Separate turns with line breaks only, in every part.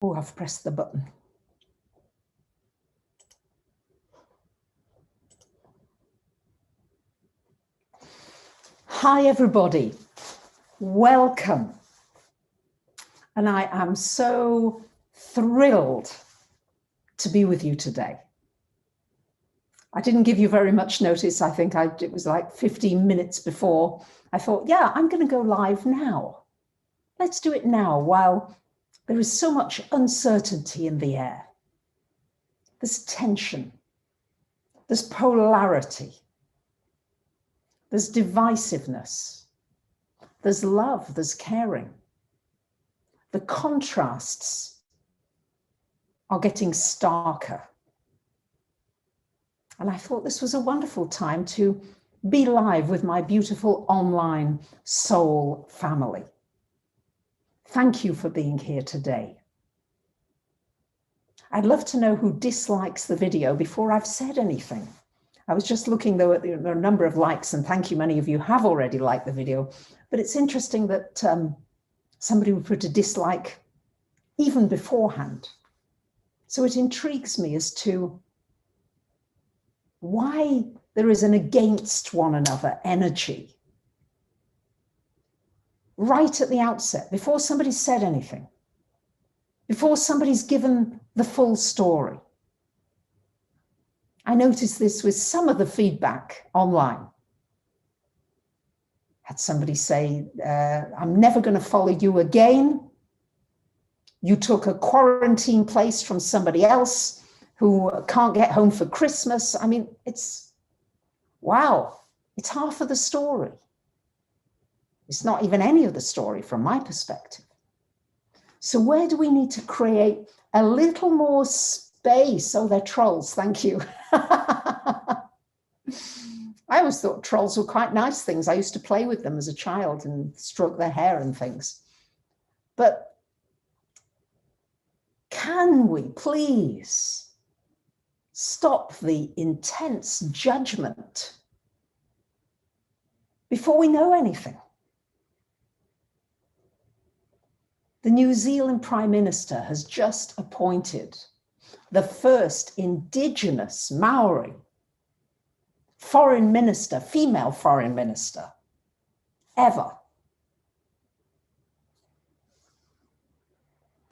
Oh, I've pressed the button. Hi, everybody. Welcome. And I am so thrilled to be with you today. I didn't give you very much notice. I think it was like 15 minutes before. I thought, yeah, I'm going to go live now. Let's do it now while there is so much uncertainty in the air. There's tension. There's polarity. There's divisiveness. There's love. There's caring. The contrasts are getting starker. And I thought this was a wonderful time to be live with my beautiful online soul family. Thank you for being here today. I'd love to know who dislikes the video before I've said anything. I was just looking though at the number of likes, and thank you, many of you have already liked the video, but it's interesting that somebody would put a dislike even beforehand. So it intrigues me as to why there is an against one another energy right at the outset, before somebody's said anything, before somebody's given the full story. I noticed this with some of the feedback online. Had somebody say, I'm never going to follow you again. You took a quarantine place from somebody else who can't get home for Christmas. I mean, it's, wow, it's half of the story. It's not even any of the story from my perspective. So where do we need to create a little more space? Oh, they're trolls, thank you. I always thought trolls were quite nice things. I used to play with them as a child and stroke their hair and things. But can we please stop the intense judgment before we know anything? The New Zealand Prime Minister has just appointed the first Indigenous Maori foreign minister, female foreign minister, ever.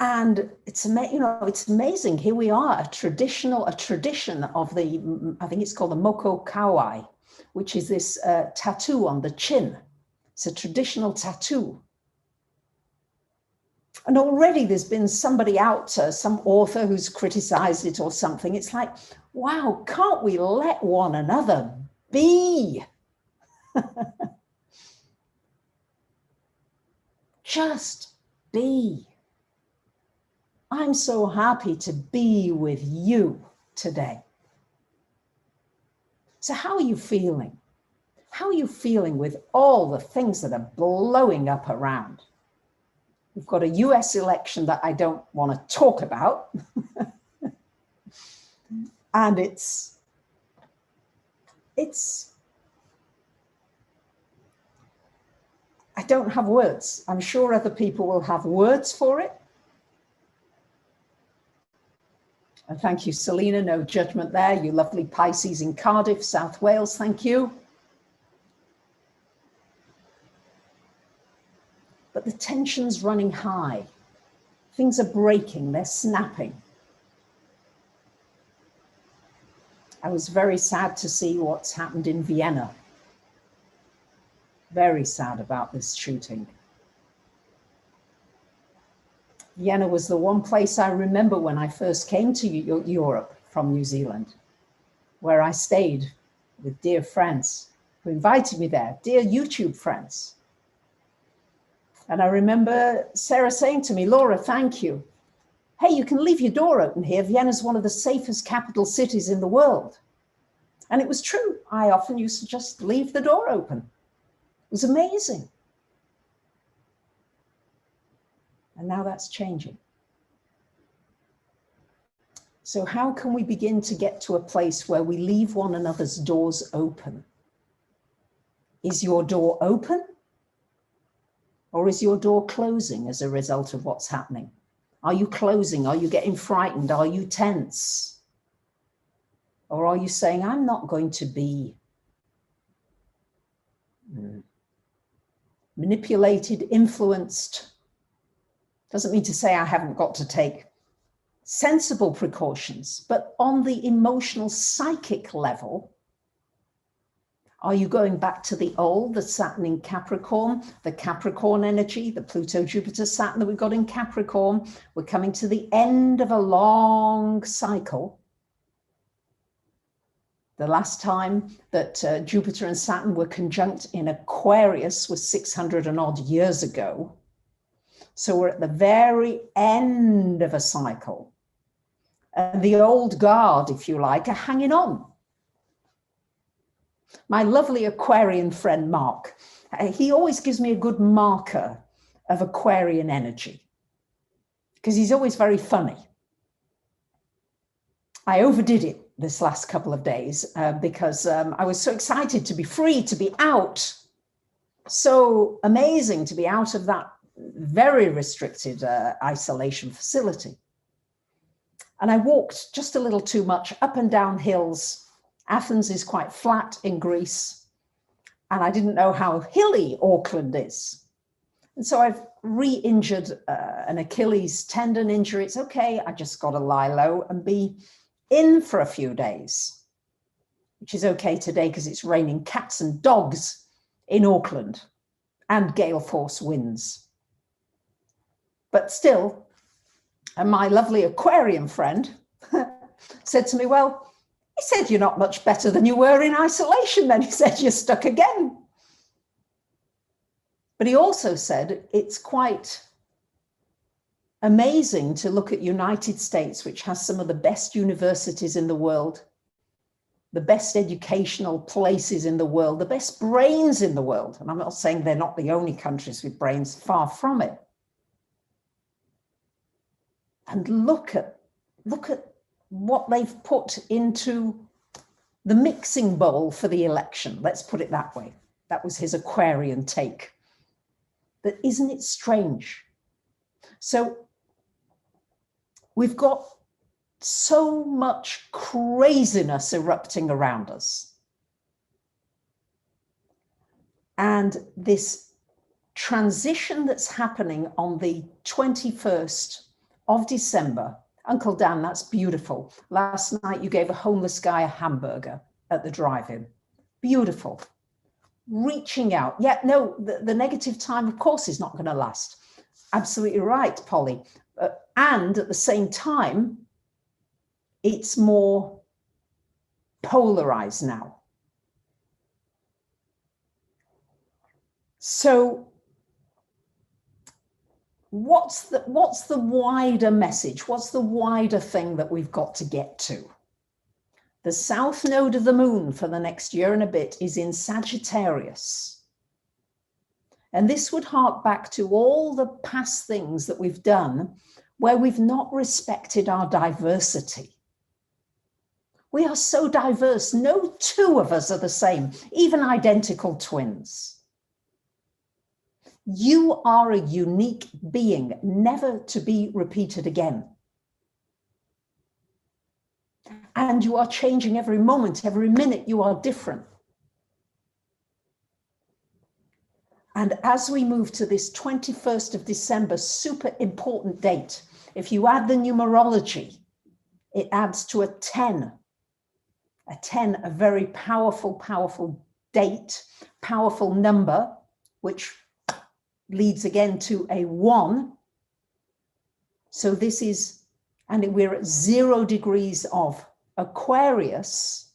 And it's amazing. Here we are, a tradition of the, I think it's called the moko kauai, which is this tattoo on the chin. It's a traditional tattoo. And already there's been somebody out, some author who's criticized it or something. It's like, wow, can't we let one another be? Just be. I'm so happy to be with you today. So how are you feeling? How are you feeling with all the things that are blowing up around? We've got a US election that I don't want to talk about. And it's, I don't have words. I'm sure other people will have words for it. And thank you, Selena, no judgment there. You lovely Pisces in Cardiff, South Wales, thank you. But the tension's running high. Things are breaking, they're snapping. I was very sad to see what's happened in Vienna. Very sad about this shooting. Vienna was the one place I remember when I first came to Europe from New Zealand, where I stayed with dear friends who invited me there, dear YouTube friends. And I remember Sarah saying to me, Laura, thank you. Hey, you can leave your door open here. Vienna's one of the safest capital cities in the world. And it was true. I often used to just leave the door open. It was amazing. And now that's changing. So how can we begin to get to a place where we leave one another's doors open? Is your door open? Or is your door closing as a result of what's happening? Are you closing? Are you getting frightened? Are you tense? Or are you saying, I'm not going to be manipulated, influenced? Doesn't mean to say I haven't got to take sensible precautions, but on the emotional, psychic level, are you going back to the old, the Saturn in Capricorn, the Capricorn energy, the Pluto, Jupiter, Saturn that we've got in Capricorn? We're coming to the end of a long cycle. The last time that Jupiter and Saturn were conjunct in Aquarius was 600 and odd years ago. So we're at the very end of a cycle. And the old guard, if you like, are hanging on. My lovely Aquarian friend, Mark, he always gives me a good marker of Aquarian energy because he's always very funny. I overdid it this last couple of days because I was so excited to be free, to be out. So amazing to be out of that very restricted isolation facility. And I walked just a little too much up and down hills. Athens is quite flat in Greece, and I didn't know how hilly Auckland is. And so I've re-injured an Achilles tendon injury. It's okay, I just got to lie low and be in for a few days, which is okay today because it's raining cats and dogs in Auckland and gale force winds. But still, and my lovely Aquarian friend said to me, well, he said, you're not much better than you were in isolation. Then he said, you're stuck again. But he also said, it's quite amazing to look at United States, which has some of the best universities in the world, the best educational places in the world, the best brains in the world. And I'm not saying they're not the only countries with brains, far from it. And look at what they've put into the mixing bowl for the election. Let's put it that way. That was his Aquarian take. But isn't it strange? So we've got so much craziness erupting around us. And this transition that's happening on the 21st of December, Uncle Dan, that's beautiful. Last night you gave a homeless guy a hamburger at the drive-in. Beautiful. Reaching out. Yeah, no, the negative time, of course, is not going to last. Absolutely right, Polly. And at the same time, it's more polarized now. So what's the wider message? What's the wider thing that we've got to get to? The south node of the moon for the next year and a bit is in Sagittarius. And this would hark back to all the past things that we've done where we've not respected our diversity. We are so diverse. No two of us are the same, even identical twins. You are a unique being, never to be repeated again. And you are changing every moment, every minute. You are different. And as we move to this 21st of December, super important date, if you add the numerology, it adds to a 10. A 10, a very powerful, powerful date, powerful number, which leads again to a 1. So this is, and we're at 0 degrees of Aquarius.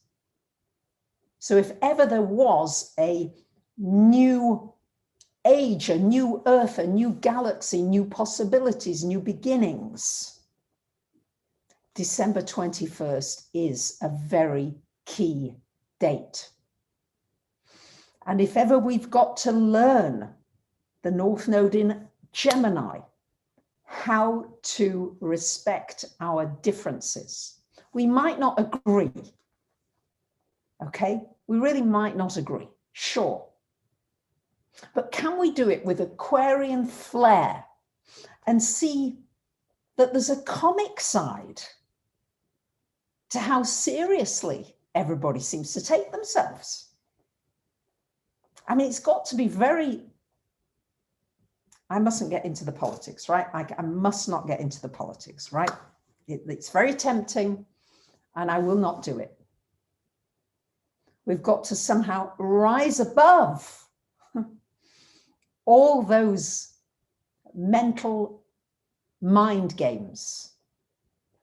So if ever there was a new age, a new earth, a new galaxy, new possibilities, new beginnings, December 21st is a very key date. And if ever we've got to learn, the North Node in Gemini, how to respect our differences. We might not agree, okay? We really might not agree, sure. But can we do it with Aquarian flair and see that there's a comic side to how seriously everybody seems to take themselves. I mean, it's got to be very, I mustn't get into the politics, right? I must not get into the politics, right? It's very tempting and I will not do it. We've got to somehow rise above all those mental mind games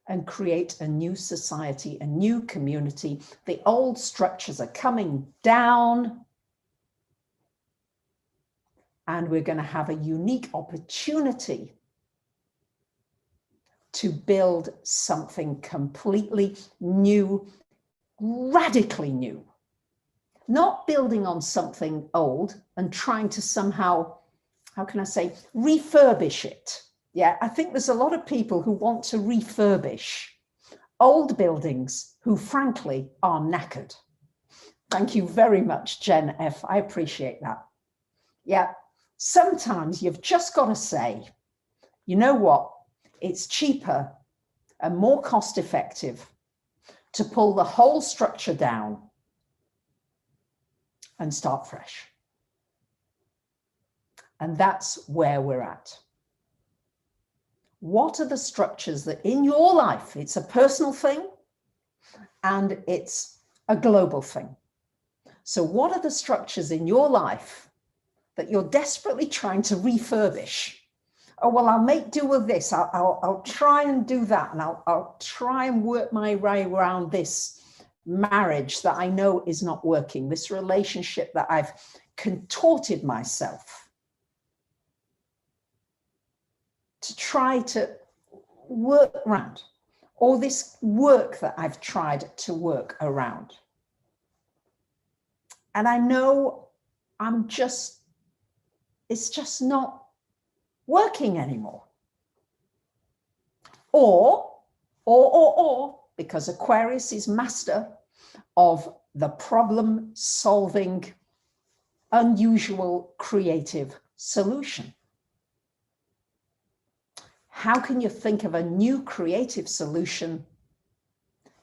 and create a new society, a new community. The old structures are coming down and we're going to have a unique opportunity to build something completely new, radically new. Not building on something old and trying to somehow, how can I say, refurbish it. Yeah, I think there's a lot of people who want to refurbish old buildings who frankly are knackered. Thank you very much, Jen F. I appreciate that. Yeah, sometimes you've just got to say, you know what, it's cheaper and more cost effective to pull the whole structure down and start fresh. And that's where we're at. What are the structures that in your life, it's a personal thing and it's a global thing. So what are the structures in your life that you're desperately trying to refurbish? Oh, well, I'll make do with this. I'll try and do that. And I'll try and work my way around this marriage that I know is not working, this relationship that I've contorted myself to try to work around, or this work that I've tried to work around. And I know it's just not working anymore. Or, because Aquarius is master of the problem solving, unusual, creative solution. How can you think of a new creative solution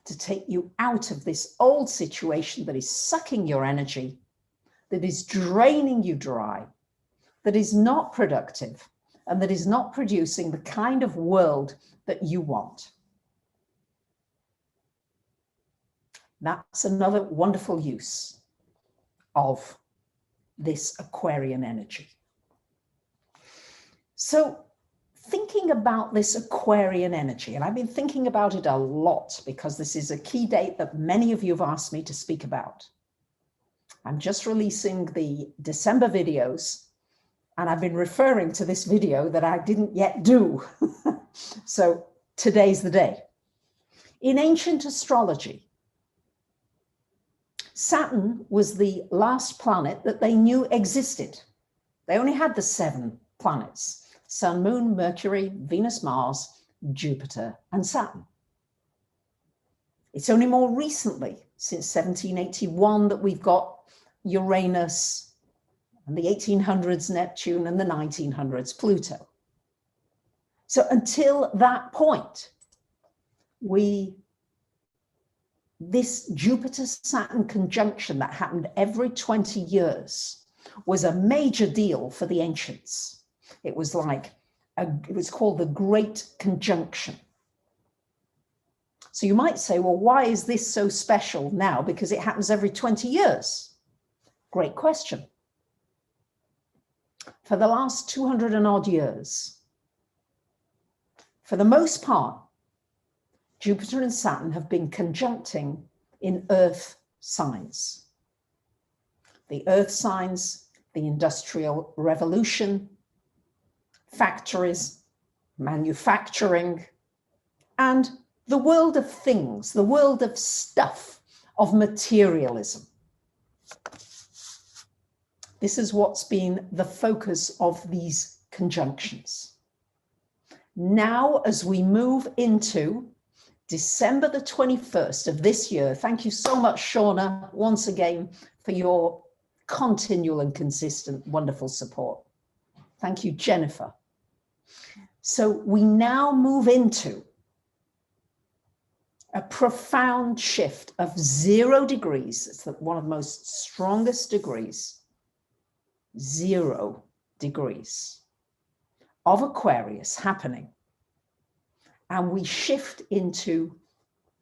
to take you out of this old situation that is sucking your energy, that is draining you dry, that is not productive, and that is not producing the kind of world that you want? That's another wonderful use of this Aquarian energy. So thinking about this Aquarian energy, and I've been thinking about it a lot because this is a key date that many of you have asked me to speak about. I'm just releasing the December videos, and I've been referring to this video that I didn't yet do. So today's the day. In ancient astrology, Saturn was the last planet that they knew existed. They only had the 7 planets: Sun, Moon, Mercury, Venus, Mars, Jupiter, and Saturn. It's only more recently, since 1781, that we've got Uranus, and the 1800s Neptune, and the 1900s Pluto. So until that point, this Jupiter-Saturn conjunction that happened every 20 years was a major deal for the ancients. It was it was called the Great Conjunction. So you might say, well, why is this so special now? Because it happens every 20 years. Great question. For the last 200 and odd years, for the most part, Jupiter and Saturn have been conjuncting in Earth signs. The Earth signs, the Industrial Revolution, factories, manufacturing, and the world of things, the world of stuff, of materialism. This is what's been the focus of these conjunctions. Now, as we move into December the 21st of this year, thank you so much, Shauna, once again, for your continual and consistent, wonderful support. Thank you, Jennifer. So we now move into a profound shift of 0 degrees. It's one of the most strongest degrees, 0 degrees of Aquarius happening. And we shift into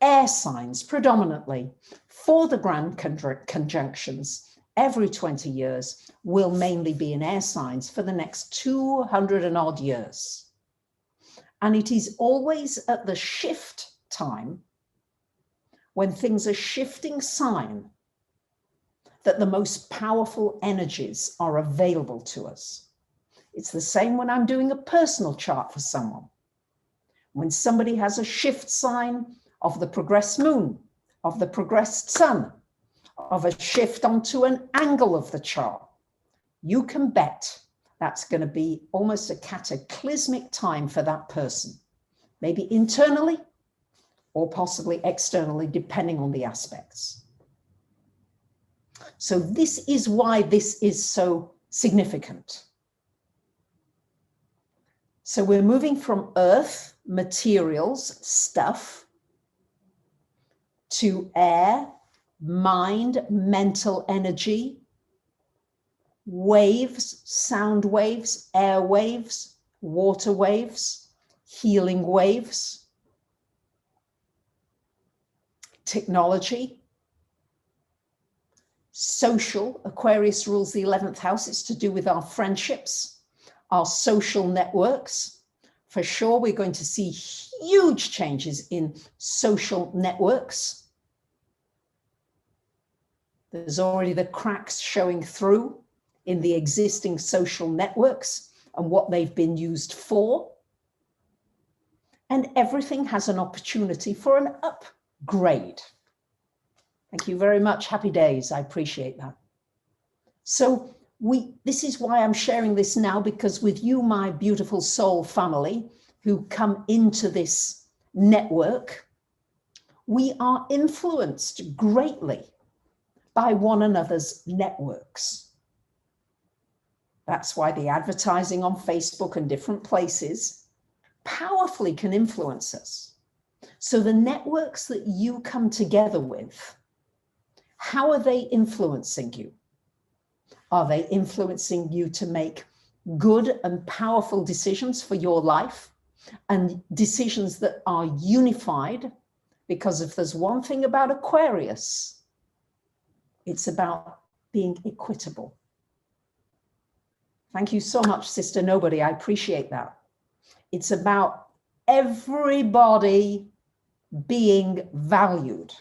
air signs predominantly for the grand conjunctions. Every 20 years will mainly be in air signs for the next 200 and odd years. And it is always at the shift time, when things are shifting sign, that the most powerful energies are available to us. It's the same when I'm doing a personal chart for someone. When somebody has a shift sign of the progressed moon, of the progressed sun, of a shift onto an angle of the chart, you can bet that's going to be almost a cataclysmic time for that person, maybe internally or possibly externally, depending on the aspects. So this is why this is so significant. So we're moving from earth, materials, stuff, to air, mind, mental energy, waves, sound waves, air waves, water waves, healing waves, technology, social. Aquarius rules the 11th house. It's to do with our friendships, our social networks. For sure, we're going to see huge changes in social networks. There's already the cracks showing through in the existing social networks and what they've been used for. And everything has an opportunity for an upgrade. Thank you very much. Happy days. I appreciate that. So this is why I'm sharing this now, because with you, my beautiful soul family who come into this network, we are influenced greatly by one another's networks. That's why the advertising on Facebook and different places powerfully can influence us. So the networks that you come together with, how are they influencing you? Are they influencing you to make good and powerful decisions for your life, and decisions that are unified? Because if there's one thing about Aquarius, it's about being equitable. Thank you so much, Sister Nobody. I appreciate that. It's about everybody being valued.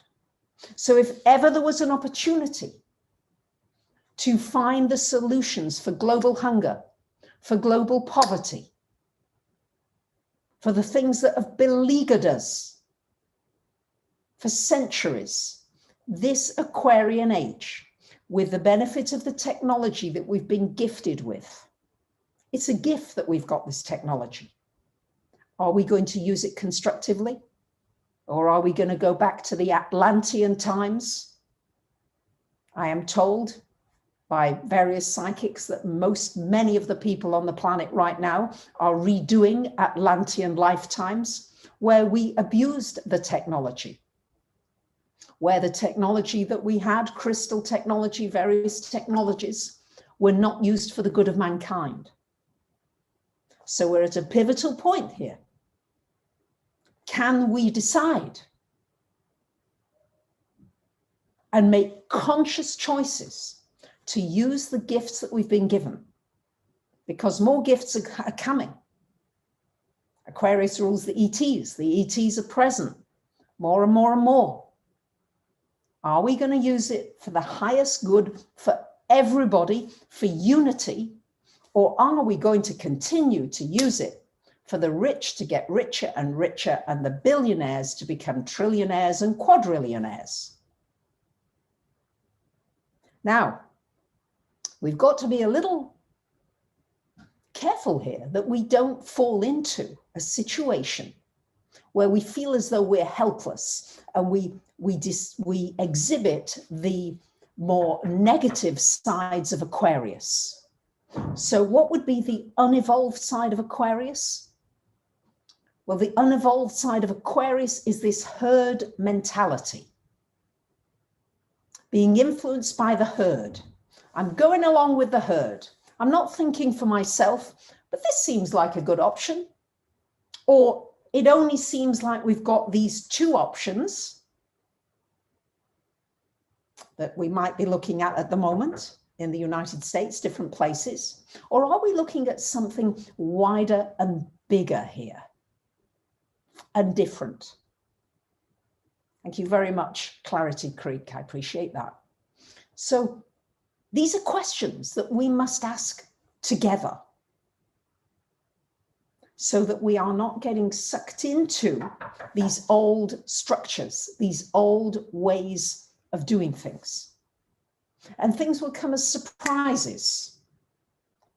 So if ever there was an opportunity to find the solutions for global hunger, for global poverty, for the things that have beleaguered us for centuries, this Aquarian age, with the benefit of the technology that we've been gifted with, it's a gift that we've got this technology. Are we going to use it constructively? Or are we going to go back to the Atlantean times? I am told by various psychics that many of the people on the planet right now are redoing Atlantean lifetimes where we abused the technology, where the technology that we had, crystal technology, various technologies, were not used for the good of mankind. So we're at a pivotal point here. Can we decide and make conscious choices to use the gifts that we've been given? Because more gifts are coming. Aquarius rules the ETs. The ETs are present more and more and more. Are we going to use it for the highest good for everybody, for unity? Or are we going to continue to use it for the rich to get richer and richer, and the billionaires to become trillionaires and quadrillionaires? Now, we've got to be a little careful here that we don't fall into a situation where we feel as though we're helpless and we exhibit the more negative sides of Aquarius. So what would be the unevolved side of Aquarius? Well, the unevolved side of Aquarius is this herd mentality. Being influenced by the herd. I'm going along with the herd. I'm not thinking for myself, but this seems like a good option. Or it only seems like we've got these two options that we might be looking at the moment in the United States, different places. Or are we looking at something wider and bigger here and different? Thank you very much, Clarity Creek. I appreciate that. So these are questions that we must ask together so that we are not getting sucked into these old structures, these old ways of doing things. And things will come as surprises.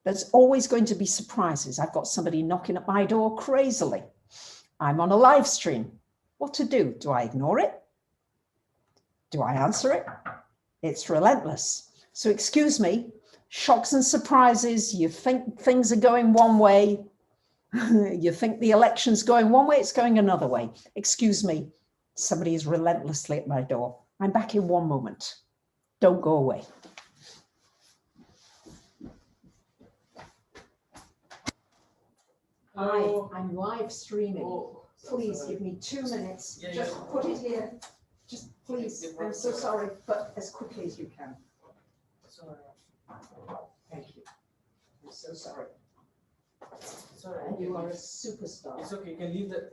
There's always going to be surprises. I've got somebody knocking at my door crazily. I'm on a live stream. What to do? Do I ignore it? Do I answer it? It's relentless. So excuse me, shocks and surprises. You think things are going one way. You think the election's going one way, it's going another way. Excuse me, somebody is relentlessly at my door. I'm back in one moment. Don't go away. Hi, I'm live streaming. Please give me 2 minutes. Just put it here. Just please. I'm so sorry, but as quickly as you can. Sorry. Thank you. I'm so sorry. Sorry. And you are a superstar.
It's okay. You can leave the.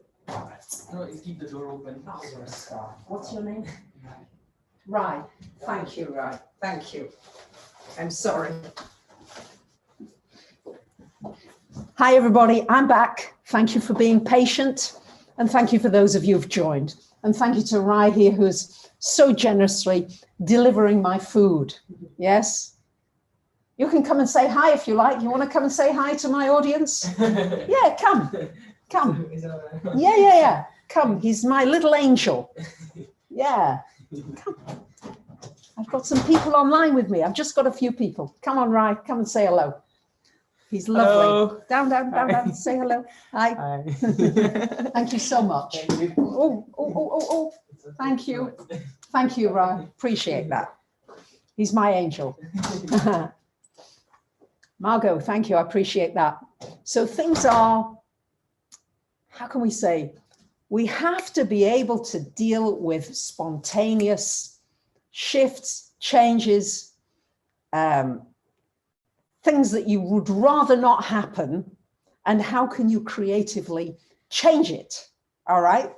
No, keep the door open.
Oh, you're a star. What's your name? Rai. Thank you, Rai. Thank you. I'm sorry. Hi, everybody. I'm back. Thank you for being patient. And thank you for those of you who've joined. And thank you to Rai here, who's so generously delivering my food. Yes? You can come and say hi if you like. You want to come and say hi to my audience? Yeah, come. Come. Yeah. Come. He's my little angel. Yeah. Come. I've got some people online with me. I've just got a few people. Come on, Rai. Come and say hello. He's lovely.
Hello.
Down. Say hello. Hi.
Hi.
Thank you so much.
Thank you.
Oh. Thank you. Thank you, Rai. Appreciate that. He's my angel. Margot, thank you. I appreciate that. So things are, how can we say, we have to be able to deal with spontaneous shifts, changes, things that you would rather not happen, and how can you creatively change it? All right.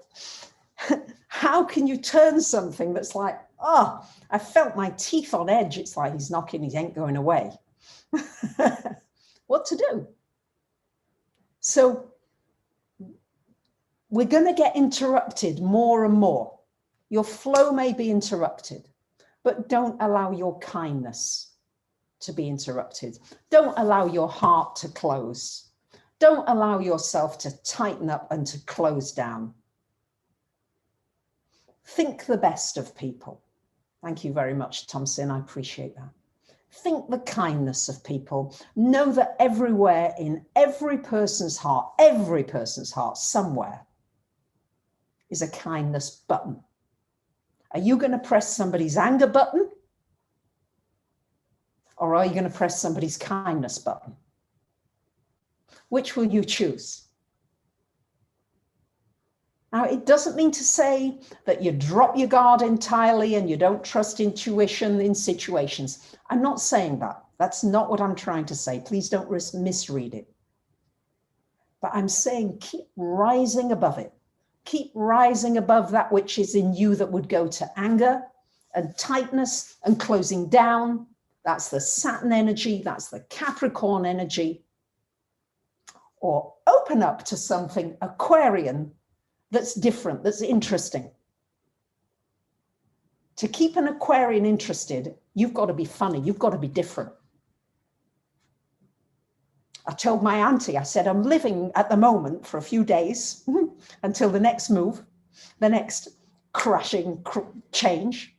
How can you turn something that's like, oh, I felt my teeth on edge. It's like he's knocking, he ain't going away. What to do? So we're going to get interrupted more and more. Your flow may be interrupted, but don't allow your kindness to be interrupted. Don't allow your heart to close. Don't allow yourself to tighten up and to close down. Think the best of people. Thank you very much, Thompson. I appreciate that. Think the kindness of people. Know that everywhere in every person's heart somewhere is a kindness button. Are you going to press somebody's anger button? Or are you going to press somebody's kindness button? Which will you choose? Now, it doesn't mean to say that you drop your guard entirely and you don't trust intuition in situations. I'm not saying that. That's not what I'm trying to say. Please don't misread it. But I'm saying keep rising above it. Keep rising above that which is in you that would go to anger and tightness and closing down. That's the Saturn energy. That's the Capricorn energy. Or open up to something Aquarian that's different, that's interesting. To keep an Aquarian interested, you've got to be funny, you've got to be different. I told my auntie, I said, I'm living at the moment for a few days until the next move, the next crashing change.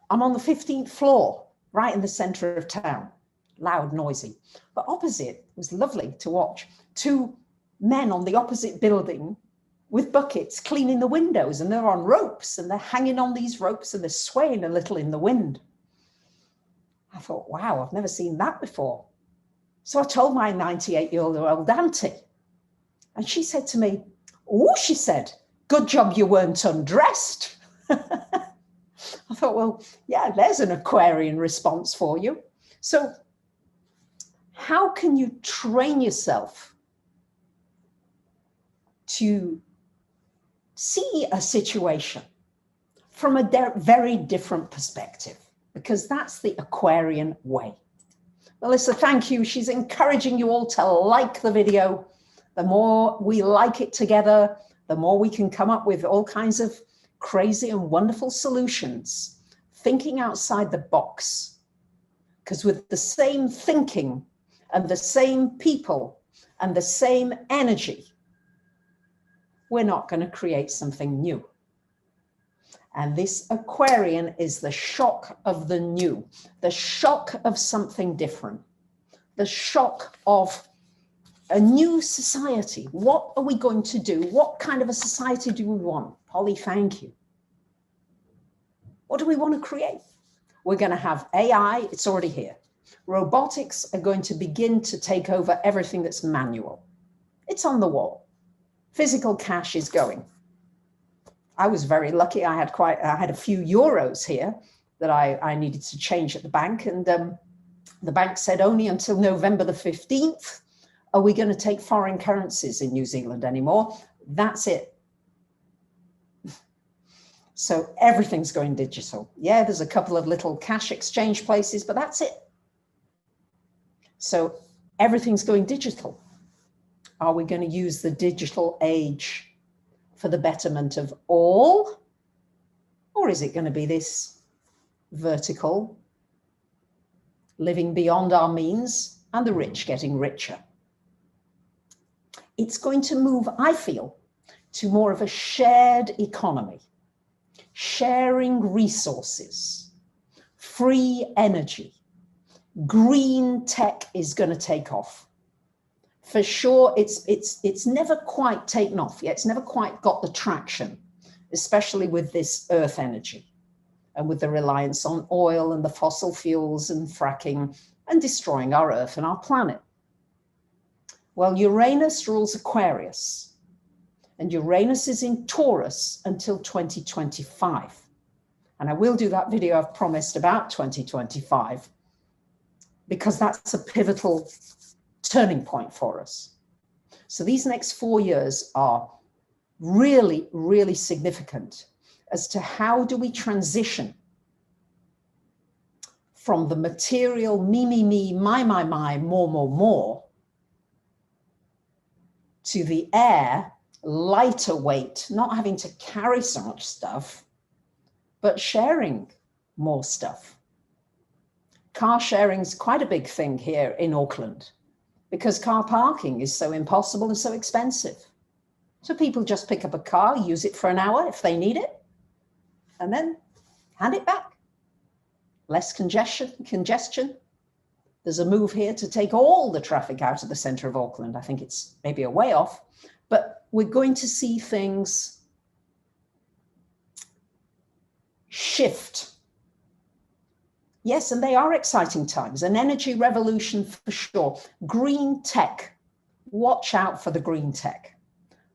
I'm on the 15th floor, right in the center of town, loud, noisy. But opposite was lovely to watch. Two men on the opposite building with buckets cleaning the windows, and they're on ropes and they're hanging on these ropes and they're swaying a little in the wind. I thought, wow, I've never seen that before. So I told my 98-year-old auntie, and she said to me, oh, she said, good job you weren't undressed. I thought, well, yeah, there's an Aquarian response for you. So how can you train yourself to see a situation from a very different perspective? Because that's the Aquarian way. Melissa, thank you. She's encouraging you all to like the video. The more we like it together, the more we can come up with all kinds of crazy and wonderful solutions, thinking outside the box. Because with the same thinking and the same people and the same energy, we're not going to create something new. And this Aquarian is the shock of the new, the shock of something different, the shock of a new society. What are we going to do? What kind of a society do we want? Polly, thank you. What do we want to create? We're going to have AI. It's already here. Robotics are going to begin to take over everything that's manual. It's on the wall. Physical cash is going. I was very lucky. I had a few euros here that I needed to change at the bank. And the bank said only until November the 15th are we going to take foreign currencies in New Zealand anymore. That's it. So everything's going digital. Yeah, there's a couple of little cash exchange places, but that's it. So everything's going digital. Are we going to use the digital age for the betterment of all? Or is it going to be this vertical, living beyond our means and the rich getting richer? It's going to move, I feel, to more of a shared economy, sharing resources, free energy. Green tech is going to take off. For sure, it's never quite taken off yet. It's never quite got the traction, especially with this earth energy and with the reliance on oil and the fossil fuels and fracking and destroying our earth and our planet. Well, Uranus rules Aquarius, and Uranus is in Taurus until 2025. And I will do that video I've promised about 2025, because that's a pivotal turning point for us. So these next 4 years are really, really significant as to how do we transition from the material me, my, more, to the air, lighter weight, not having to carry so much stuff, but sharing more stuff. Car sharing is quite a big thing here in Auckland, because car parking is so impossible and so expensive. So people just pick up a car, use it for an hour if they need it, and then hand it back. Less congestion. There's a move here to take all the traffic out of the center of Auckland. I think it's maybe a way off, but we're going to see things shift. Yes, and they are exciting times, an energy revolution for sure. Green tech, watch out for the green tech.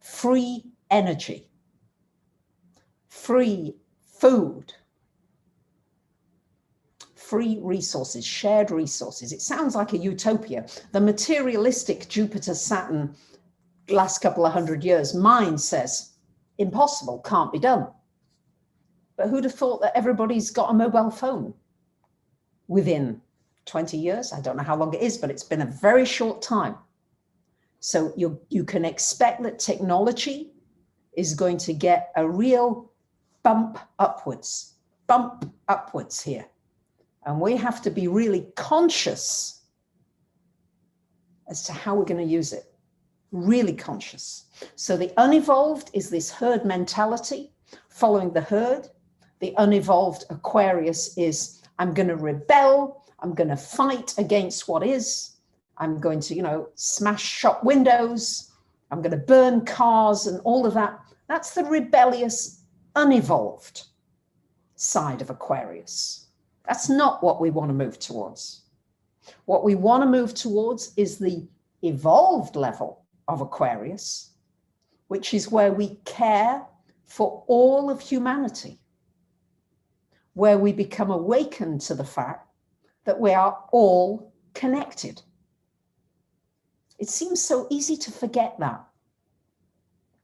Free energy, free food, free resources, shared resources. It sounds like a utopia. The materialistic Jupiter, Saturn, last couple of 100 years, mind says, impossible, can't be done. But who'd have thought that everybody's got a mobile phone within 20 years? I don't know how long it is, but it's been a very short time. So you can expect that technology is going to get a real bump upwards here. And we have to be really conscious as to how we're going to use it. Really conscious. So the unevolved is this herd mentality, following the herd. The unevolved Aquarius is, I'm going to rebel. I'm going to fight against what is. I'm going to, smash shop windows. I'm going to burn cars and all of that. That's the rebellious, unevolved side of Aquarius. That's not what we want to move towards. What we want to move towards is the evolved level of Aquarius, which is where we care for all of humanity, where we become awakened to the fact that we are all connected. It seems so easy to forget that.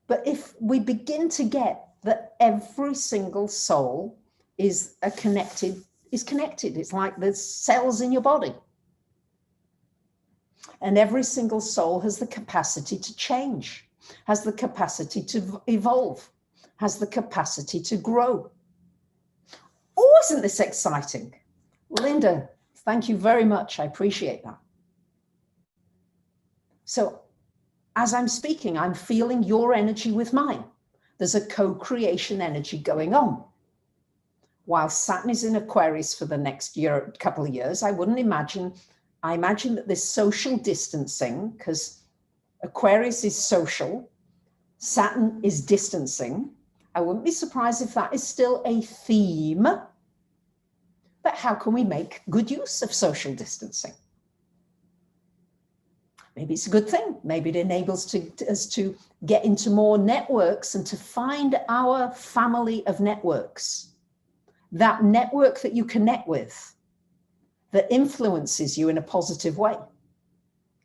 But if we begin to get that every single soul is connected, it's like the cells in your body. And every single soul has the capacity to change, has the capacity to evolve, has the capacity to grow. Oh, isn't this exciting? Linda, thank you very much. I appreciate that. So as I'm speaking, I'm feeling your energy with mine. There's a co-creation energy going on. While Saturn is in Aquarius for the next couple of years, I imagine that this social distancing, because Aquarius is social, Saturn is distancing. I wouldn't be surprised if that is still a theme. But how can we make good use of social distancing? Maybe it's a good thing. Maybe it enables us to get into more networks and to find our family of networks. That network that you connect with, that influences you in a positive way.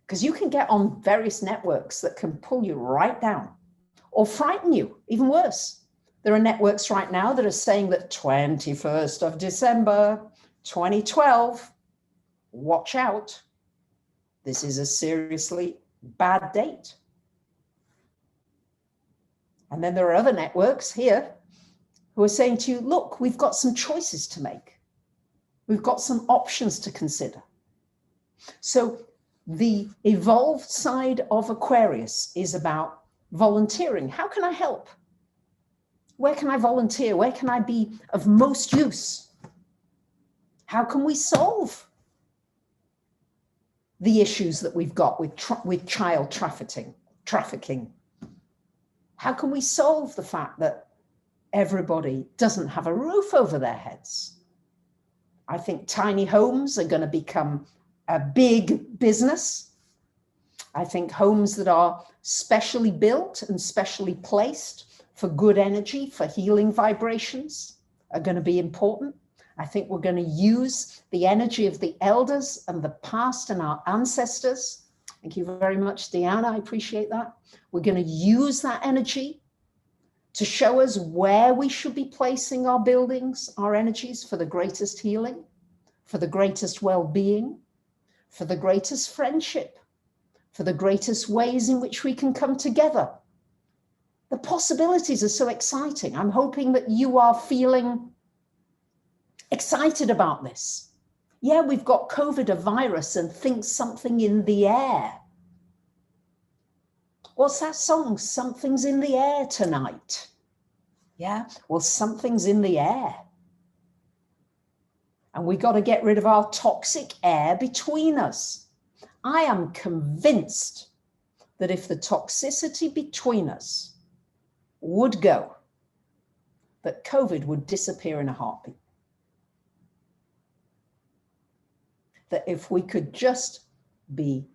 Because you can get on various networks that can pull you right down or frighten you, even worse. There are networks right now that are saying that 21st of December, 2012, watch out. This is a seriously bad date. And then there are other networks here who are saying to you, look, we've got some choices to make. We've got some options to consider. So the evolved side of Aquarius is about volunteering. How can I help? Where can I volunteer? Where can I be of most use? How can we solve the issues that we've got with child trafficking? How can we solve the fact that everybody doesn't have a roof over their heads? I think tiny homes are going to become a big business. I think homes that are specially built and specially placed for good energy, for healing vibrations, are going to be important. I think we're going to use the energy of the elders and the past and our ancestors. Thank you very much, Deanna. I appreciate that. We're going to use that energy to show us where we should be placing our buildings, our energies for the greatest healing, for the greatest well-being, for the greatest friendship, for the greatest ways in which we can come together. The possibilities are so exciting. I'm hoping that you are feeling excited about this. Yeah, we've got COVID, a virus, and think something in the air. What's that song? Something's in the air tonight. Yeah, well, something's in the air. And we got to get rid of our toxic air between us. I am convinced that if the toxicity between us would go, that COVID would disappear in a heartbeat. That if we could just be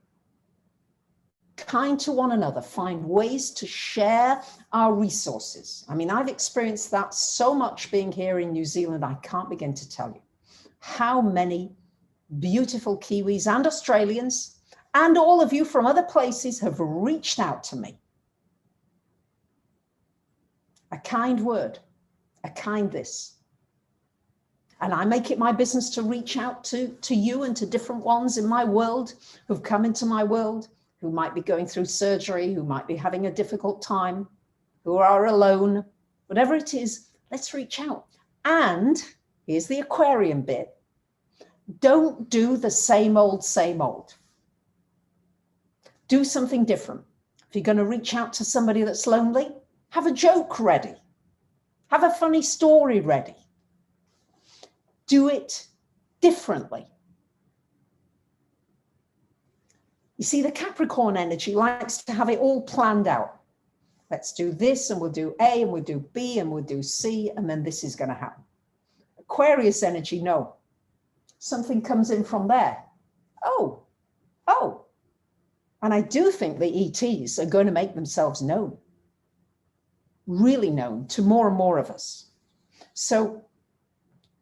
kind to one another, find ways to share our resources. I mean, I've experienced that so much being here in New Zealand, I can't begin to tell you how many beautiful Kiwis and Australians and all of you from other places have reached out to me. A kind word, a kind this. And I make it my business to reach out to you and to different ones in my world who've come into my world, who might be going through surgery, who might be having a difficult time, who are alone, whatever it is, let's reach out. And here's the Aquarian bit. Don't do the same old, same old. Do something different. If you're going to reach out to somebody that's lonely, have a joke ready. Have a funny story ready. Do it differently. You see, the Capricorn energy likes to have it all planned out. Let's do this, and we'll do A, and we'll do B, and we'll do C, and then this is going to happen. Aquarius energy, no. Something comes in from there. Oh. And I do think the ETs are going to make themselves known, really known to more and more of us. So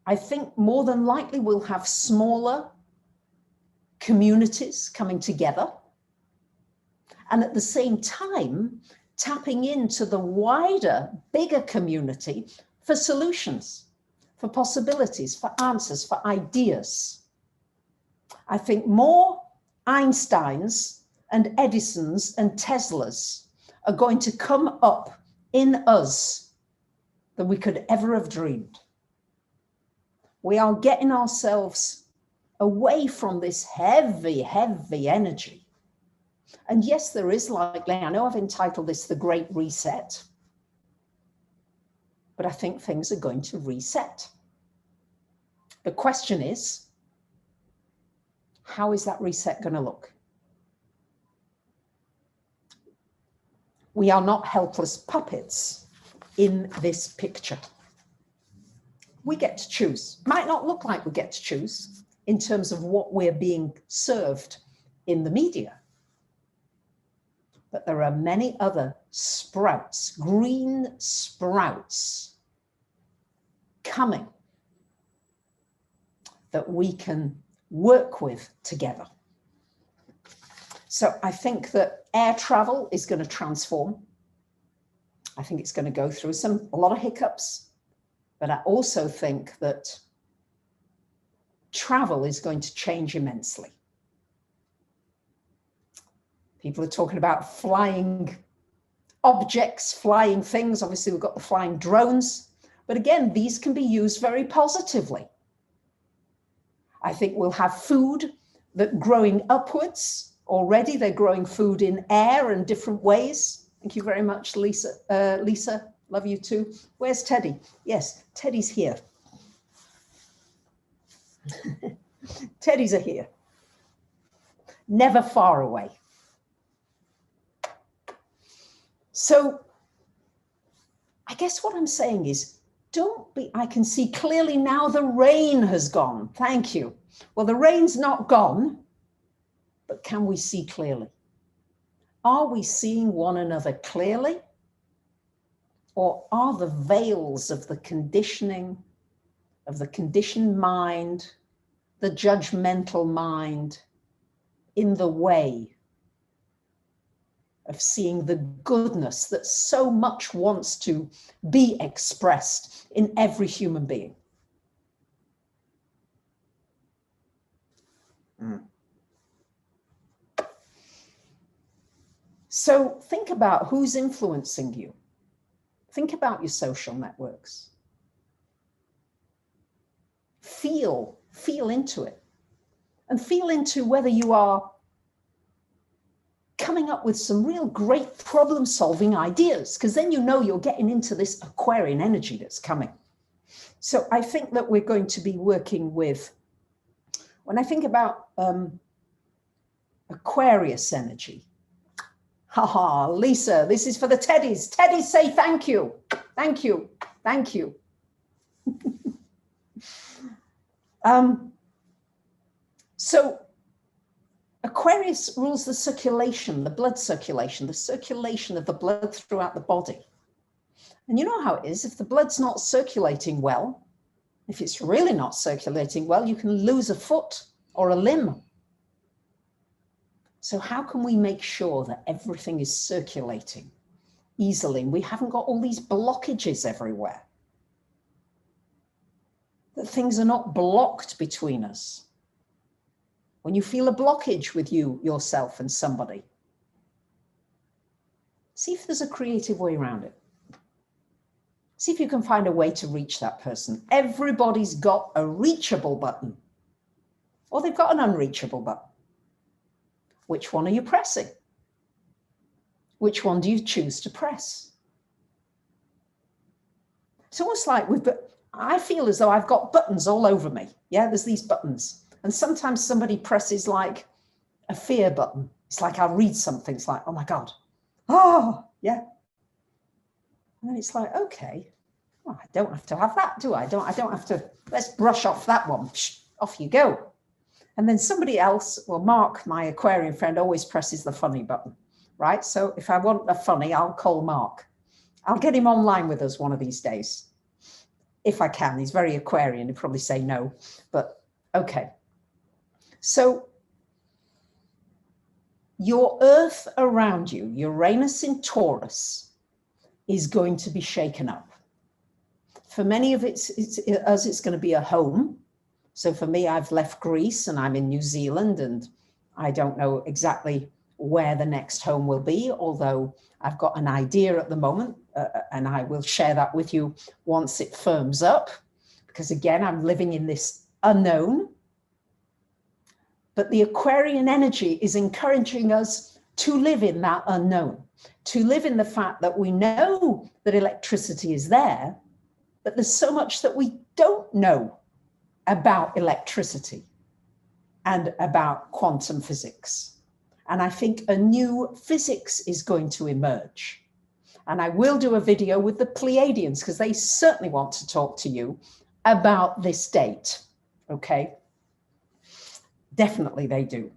I think more than likely we'll have smaller communities coming together, and at the same time tapping into the wider, bigger community for solutions, for possibilities, for answers, for ideas. I think more Einsteins and Edisons and Teslas are going to come up in us than we could ever have dreamed. We are getting ourselves away from this heavy, heavy energy. And yes, there is likely, I know I've entitled this The Great Reset, but I think things are going to reset. The question is, how is that reset going to look? We are not helpless puppets in this picture. We get to choose. Might not look like we get to choose in terms of what we're being served in the media. But there are many other sprouts, green sprouts coming that we can work with together. So I think that air travel is going to transform. I think it's going to go through a lot of hiccups, but I also think that travel is going to change immensely. People are talking about flying objects, flying things. Obviously, we've got the flying drones, but again, these can be used very positively. I think we'll have food that growing upwards. Already they're growing food in air in different ways. Thank you very much, Lisa. Lisa, love you too. Where's Teddy? Yes, Teddy's here. Teddies are here. Never far away. So I guess what I'm saying is, I can see clearly now the rain has gone. Thank you. Well, the rain's not gone, but can we see clearly? Are we seeing one another clearly? Or are the veils of the conditioning, of the conditioned mind, the judgmental mind, in the way of seeing the goodness that so much wants to be expressed in every human being? So think about who's influencing you. Think about your social networks. Feel into it, and feel into whether you are coming up with some real great problem-solving ideas, because then you know you're getting into this Aquarian energy that's coming. So I think that we're going to be working with, when I think about Aquarius energy, haha, Lisa, this is for the Teddies. Teddies, say thank you. Thank you. Thank you. So Aquarius rules the circulation, the blood circulation, the circulation of the blood throughout the body. And you know how it is, if the blood's not circulating well, if it's really not circulating well, you can lose a foot or a limb. So how can we make sure that everything is circulating easily? We haven't got all these blockages everywhere. That things are not blocked between us. When you feel a blockage with yourself and somebody, see if there's a creative way around it. See if you can find a way to reach that person. Everybody's got a reachable button, or they've got an unreachable button. Which one are you pressing? Which one do you choose to press? It's almost like I feel as though I've got buttons all over me. Yeah, there's these buttons. And sometimes somebody presses like a fear button. It's like I'll read something, it's like, oh my God, oh, yeah. And then it's like, okay, well, I don't have to have that, do I? I don't have to, let's brush off that one. Psh, off you go. And then somebody else, well, Mark, my Aquarian friend, always presses the funny button, right? So if I want a funny, I'll call Mark. I'll get him online with us one of these days. If I can. He's very Aquarian. He'd probably say no, but okay. So your Earth around you, Uranus in Taurus, is going to be shaken up. For many of us, it's going to be a home. So for me, I've left Greece and I'm in New Zealand, and I don't know exactly where the next home will be, although I've got an idea at the moment, and I will share that with you once it firms up, because again, I'm living in this unknown. But the Aquarian energy is encouraging us to live in that unknown, to live in the fact that we know that electricity is there, but there's so much that we don't know about electricity and about quantum physics. And I think a new physics is going to emerge. And I will do a video with the Pleiadians, because they certainly want to talk to you about this date, okay? Definitely they do.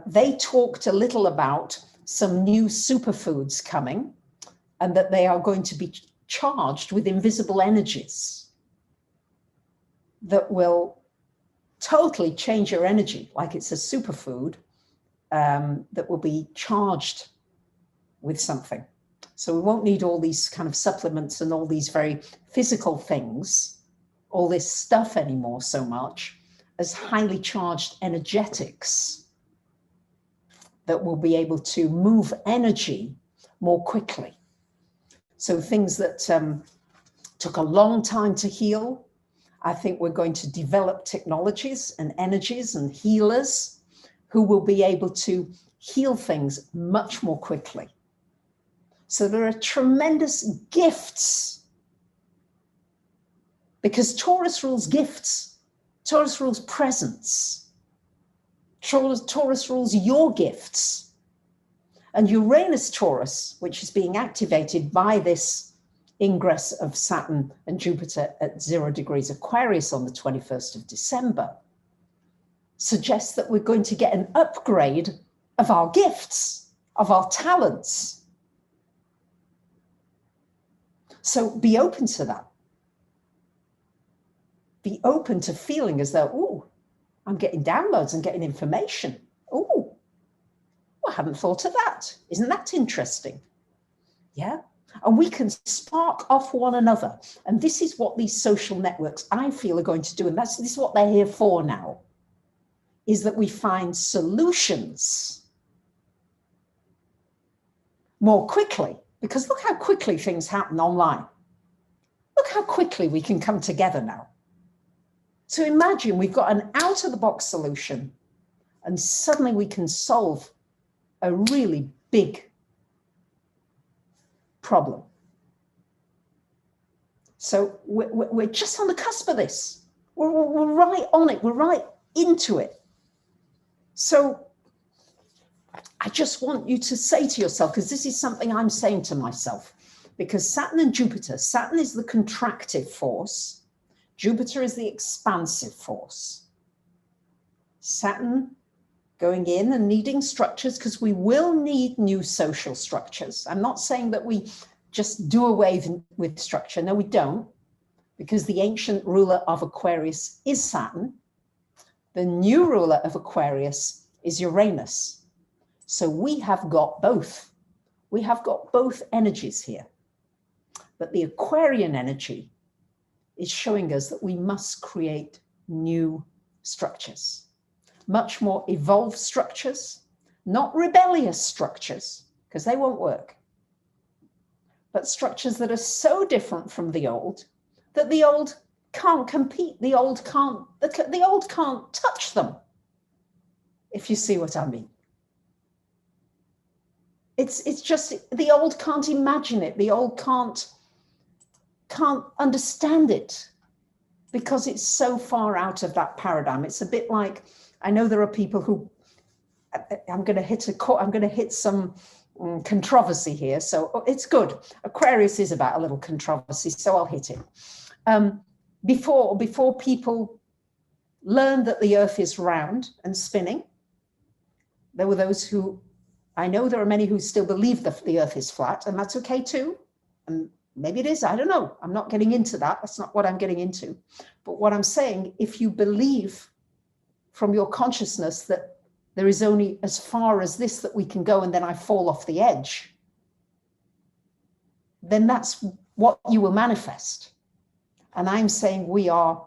They talked a little about some new superfoods coming, and that they are going to be charged with invisible energies that will totally change your energy, like it's a superfood that will be charged with something. So we won't need all these kind of supplements and all these very physical things, all this stuff anymore so much as highly charged energetics that will be able to move energy more quickly. So things that took a long time to heal, I think we're going to develop technologies and energies and healers who will be able to heal things much more quickly. So there are tremendous gifts, because Taurus rules gifts, Taurus rules presence, Taurus rules your gifts. And Uranus Taurus, which is being activated by this ingress of Saturn and Jupiter at 0 degrees Aquarius on the 21st of December, suggests that we're going to get an upgrade of our gifts, of our talents. So be open to that. Be open to feeling as though, oh, I'm getting downloads and getting information. Oh, I hadn't thought of that. Isn't that interesting? Yeah. And we can spark off one another. And this is what these social networks, I feel, are going to do. And this is what they're here for now, is that we find solutions more quickly. Because look how quickly things happen online. Look how quickly we can come together now. So imagine we've got an out-of-the-box solution, and suddenly we can solve a really big problem. So we're just on the cusp of this. We're right on it. We're right into it. So I just want you to say to yourself, because this is something I'm saying to myself, because Saturn and Jupiter, Saturn is the contractive force, Jupiter is the expansive force. Saturn going in and needing structures, because we will need new social structures. I'm not saying that we just do away with structure. No, we don't, because the ancient ruler of Aquarius is Saturn. The new ruler of Aquarius is Uranus. So we have got both. We have got both energies here. But the Aquarian energy is showing us that we must create new structures, much more evolved structures, not rebellious structures, because they won't work, but structures that are so different from the old that the old can't compete, the old can't touch them, if you see what I mean. It's just the old can't imagine it, the old can't understand it, because it's so far out of that paradigm. It's a bit like, I know there are people who I'm going to hit some controversy here. So it's good. Aquarius is about a little controversy, so I'll hit it. Before people learned that the earth is round and spinning, there were those who, I know there are many who still believe that the earth is flat, and that's okay too. And maybe it is, I don't know. I'm not getting into that. That's not what I'm getting into. But what I'm saying, if you believe from your consciousness that there is only as far as this that we can go and then I fall off the edge, then that's what you will manifest. And I'm saying we are,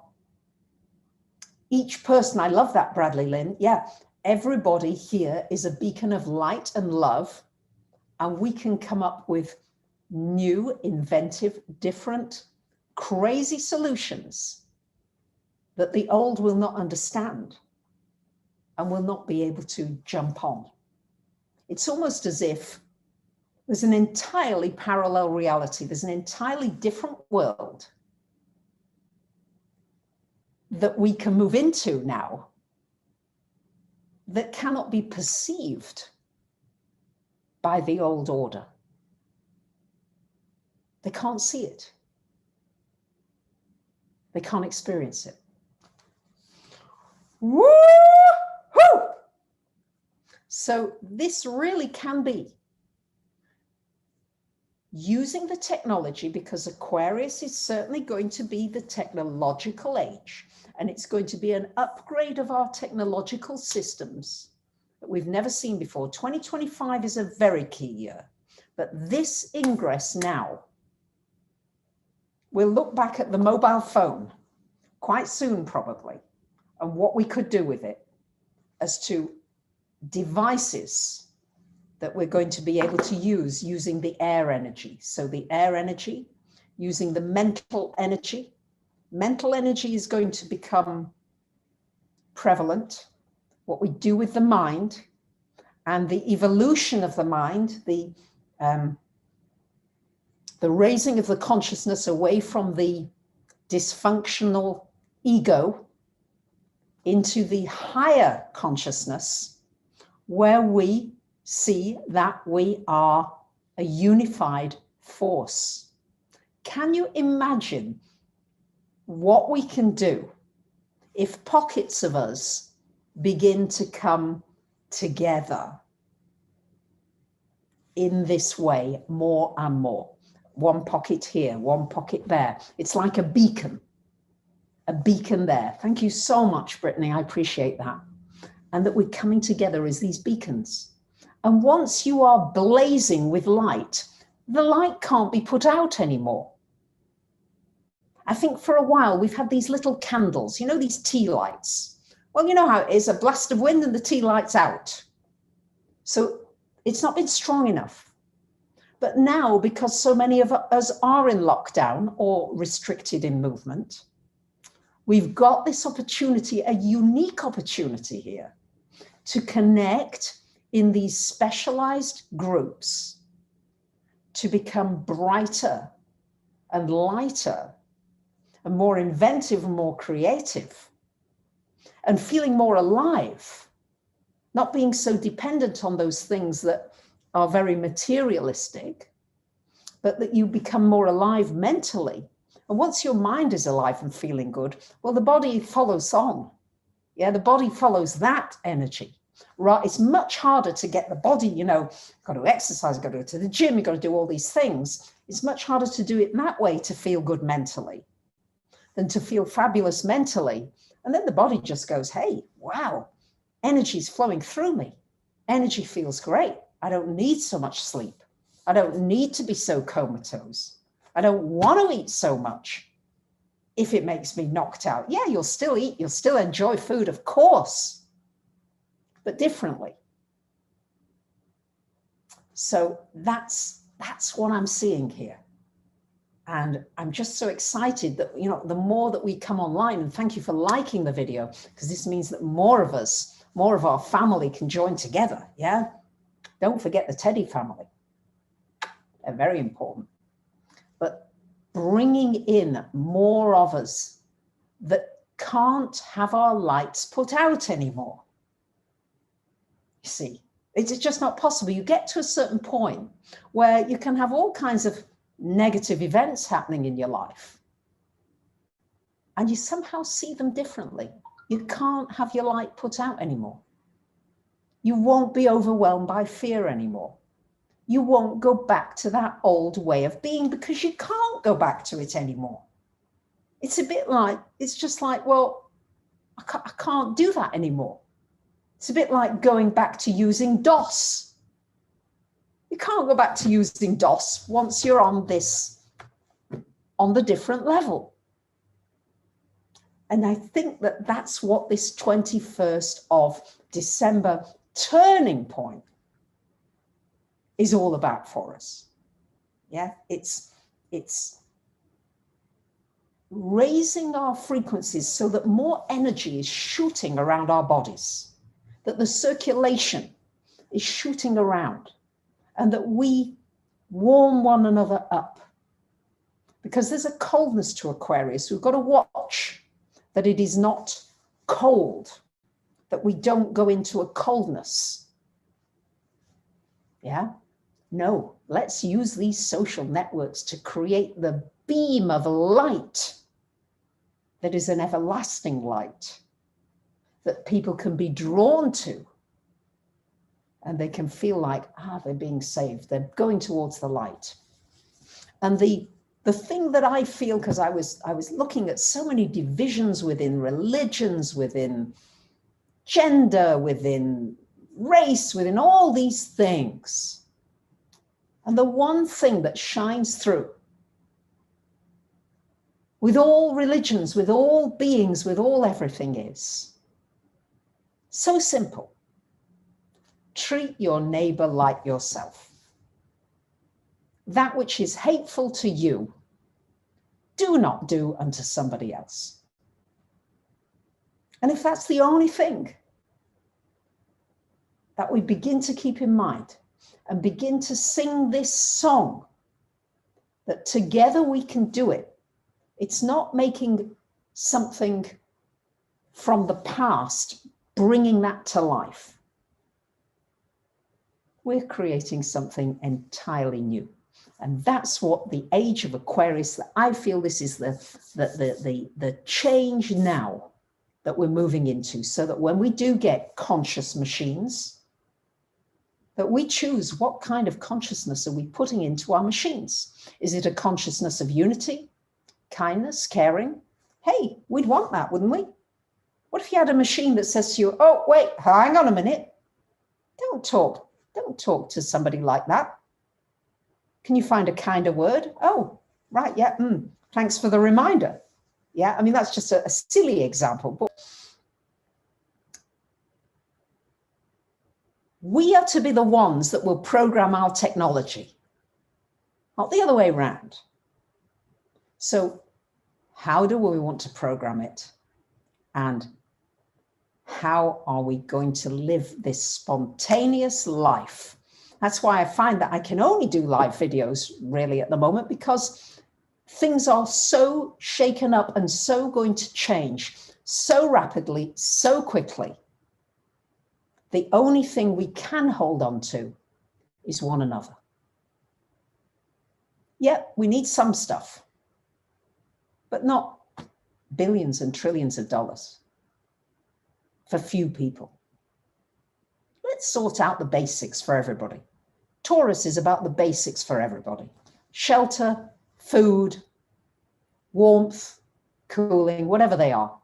each person, I love that, Bradley Lynn. Yeah, everybody here is a beacon of light and love, and we can come up with new, inventive, different, crazy solutions that the old will not understand and will not be able to jump on. It's almost as if there's an entirely parallel reality. There's an entirely different world that we can move into now that cannot be perceived by the old order. They can't see it. They can't experience it. Woo-hoo! So this really can be using the technology, because Aquarius is certainly going to be the technological age, and it's going to be an upgrade of our technological systems that we've never seen before. 2025 is a very key year, but this ingress now, we'll look back at the mobile phone quite soon probably, and what we could do with it as to devices that we're going to be able to use using the air energy. So the air energy, using the mental energy. Mental energy is going to become prevalent. What we do with the mind and the evolution of the mind, the raising of the consciousness away from the dysfunctional ego into the higher consciousness, where we see that we are a unified force. Can you imagine what we can do if pockets of us begin to come together in this way more and more? One pocket here, one pocket there. It's like a beacon there. Thank you so much, Brittany. I appreciate that. And that we're coming together as these beacons. And once you are blazing with light, the light can't be put out anymore. I think for a while we've had these little candles, you know, these tea lights. Well, you know how it is, a blast of wind and the tea light's out. So it's not been strong enough. But now, because so many of us are in lockdown or restricted in movement, we've got this opportunity, a unique opportunity here, to connect in these specialized groups, to become brighter and lighter and more inventive and more creative and feeling more alive, not being so dependent on those things that are very materialistic, but that you become more alive mentally. And once your mind is alive and feeling good, well, the body follows on. Yeah, the body follows that energy. Right, it's much harder to get the body, you know, got to exercise, got to go to the gym, you've got to do all these things. It's much harder to do it that way to feel good mentally than to feel fabulous mentally. And then the body just goes, hey, wow, energy's flowing through me. Energy feels great. I don't need so much sleep. I don't need to be so comatose. I don't want to eat so much if it makes me knocked out. Yeah, you'll still eat, you'll still enjoy food, of course, but differently. So that's what I'm seeing here. And I'm just so excited that, you know, the more that we come online, and thank you for liking the video, because this means that more of us, more of our family can join together. Yeah. Don't forget the Teddy family. They're very important. But bringing in more of us that can't have our lights put out anymore. You see, it's just not possible. You get to a certain point where you can have all kinds of negative events happening in your life, and you somehow see them differently. You can't have your light put out anymore. You won't be overwhelmed by fear anymore. You won't go back to that old way of being because you can't go back to it anymore. It's a bit like, it's just like, well, I can't do that anymore. It's a bit like going back to using DOS. You can't go back to using DOS once you're on the different level. And I think that that's what this 21st of December turning point is all about for us. Yeah, it's raising our frequencies so that more energy is shooting around our bodies, that the circulation is shooting around, and that we warm one another up. Because there's a coldness to Aquarius. We've got to watch that it is not cold, that we don't go into a coldness. Yeah? No, let's use these social networks to create the beam of light that is an everlasting light that people can be drawn to, and they can feel like, they're being saved. They're going towards the light. And the thing that I feel, because I was looking at so many divisions within religions, within gender, within race, within all these things. And the one thing that shines through with all religions, with all beings, with all everything is so simple. Treat your neighbor like yourself. That which is hateful to you, do not do unto somebody else. And if that's the only thing that we begin to keep in mind and begin to sing this song, that together we can do it. It's not making something from the past, bringing that to life. We're creating something entirely new. And that's what the age of Aquarius, that I feel this is the change now that we're moving into, so that when we do get conscious machines, that we choose what kind of consciousness are we putting into our machines. Is it a consciousness of unity, kindness, caring? Hey, we'd want that, wouldn't we? What if you had a machine that says to you, oh, wait, hang on a minute. Don't talk to somebody like that. Can you find a kinder word? Oh, right, yeah, thanks for the reminder. Yeah, I mean, that's just a silly example, but we are to be the ones that will program our technology, not the other way around. So how do we want to program it? And how are we going to live this spontaneous life? That's why I find that I can only do live videos really at the moment, because things are so shaken up and so going to change so rapidly, so quickly. The only thing we can hold on to is one another. Yeah, we need some stuff, but not billions and trillions of dollars for few people. Let's sort out the basics for everybody. Taurus is about the basics for everybody. Shelter, food, warmth, cooling, whatever they are.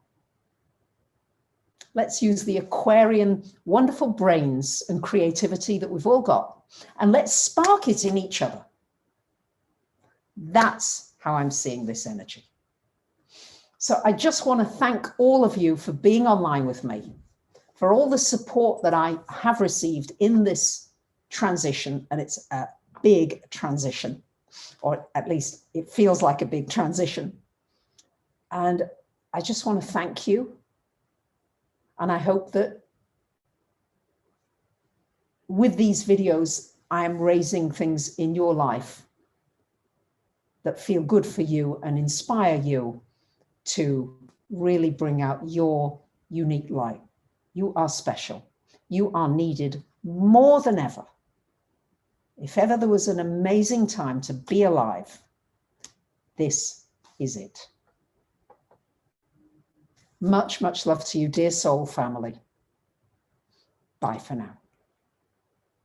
Let's use the Aquarian wonderful brains and creativity that we've all got, and let's spark it in each other. That's how I'm seeing this energy. So I just want to thank all of you for being online with me, for all the support that I have received in this transition, and it's a big transition, or at least it feels like a big transition. And I just want to thank you. And I hope that with these videos, I am raising things in your life that feel good for you and inspire you to really bring out your unique light. You are special. You are needed more than ever, if ever there was an amazing time to be alive, this is it. Much, much love to you, dear soul family. Bye for now.